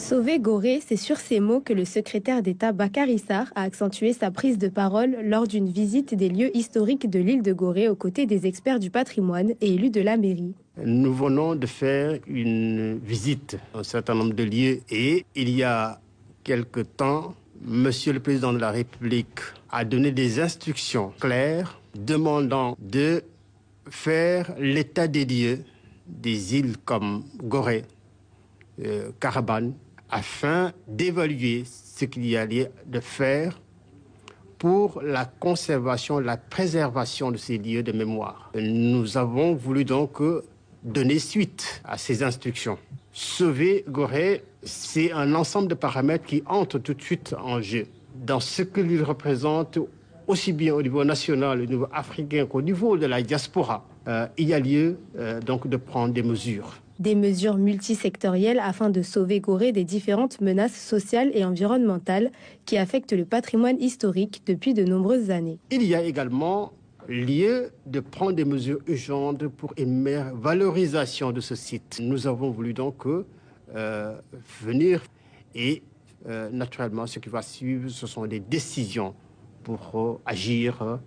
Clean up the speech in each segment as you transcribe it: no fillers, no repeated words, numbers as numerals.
Sauver Gorée, c'est sur ces mots que le secrétaire d'État Bakary Sarr a accentué sa prise de parole lors d'une visite des lieux historiques de l'île de Gorée aux côtés des experts du patrimoine et élus de la mairie. Nous venons de faire une visite à un certain nombre de lieux et il y a quelque temps, Monsieur le Président de la République a donné des instructions claires demandant de faire l'état des lieux des îles comme Gorée, Carabane, afin d'évaluer ce qu'il y a lieu de faire pour la conservation, la préservation de ces lieux de mémoire. Nous avons voulu donc donner suite à ces instructions. Sauver Gorée, c'est un ensemble de paramètres qui entrent tout de suite en jeu dans ce que l'île représente, aussi bien au niveau national, au niveau africain qu'au niveau de la diaspora. Il y a lieu donc de prendre des mesures. Des mesures multisectorielles afin de sauver Gorée des différentes menaces sociales et environnementales qui affectent le patrimoine historique depuis de nombreuses années. Il y a également lieu de prendre des mesures urgentes pour une meilleure valorisation de ce site. Nous avons voulu donc venir et naturellement ce qui va suivre, ce sont des décisions pour agir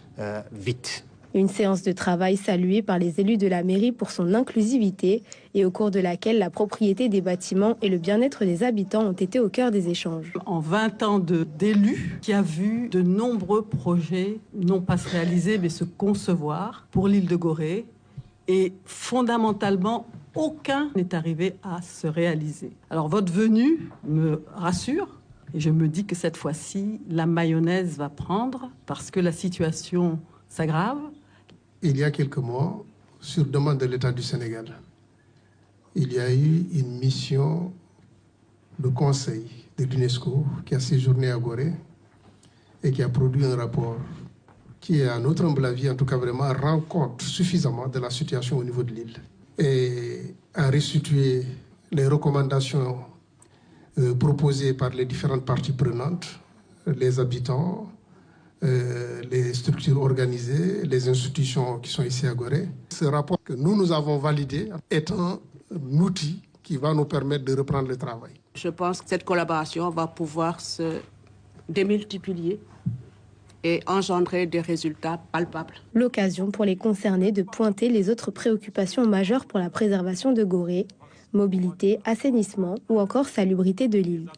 vite. Une séance de travail saluée par les élus de la mairie pour son inclusivité et au cours de laquelle la propriété des bâtiments et le bien-être des habitants ont été au cœur des échanges. En 20 ans d'élus, qui a vu de nombreux projets non pas se réaliser mais se concevoir pour l'île de Gorée et fondamentalement aucun n'est arrivé à se réaliser. Alors votre venue me rassure et je me dis que cette fois-ci la mayonnaise va prendre parce que la situation s'aggrave. Il y a quelques mois, sur demande de l'État du Sénégal, il y a eu une mission de conseil de l'UNESCO qui a séjourné à Gorée et qui a produit un rapport qui, à notre humble avis, en tout cas vraiment, rend compte suffisamment de la situation au niveau de l'île et a restitué les recommandations proposées par les différentes parties prenantes, les habitants, les structures organisées, les institutions qui sont ici à Gorée. Ce rapport que nous avons validé est un outil qui va nous permettre de reprendre le travail. Je pense que cette collaboration va pouvoir se démultiplier et engendrer des résultats palpables. L'occasion pour les concernés de pointer les autres préoccupations majeures pour la préservation de Gorée, mobilité, assainissement ou encore salubrité de l'île.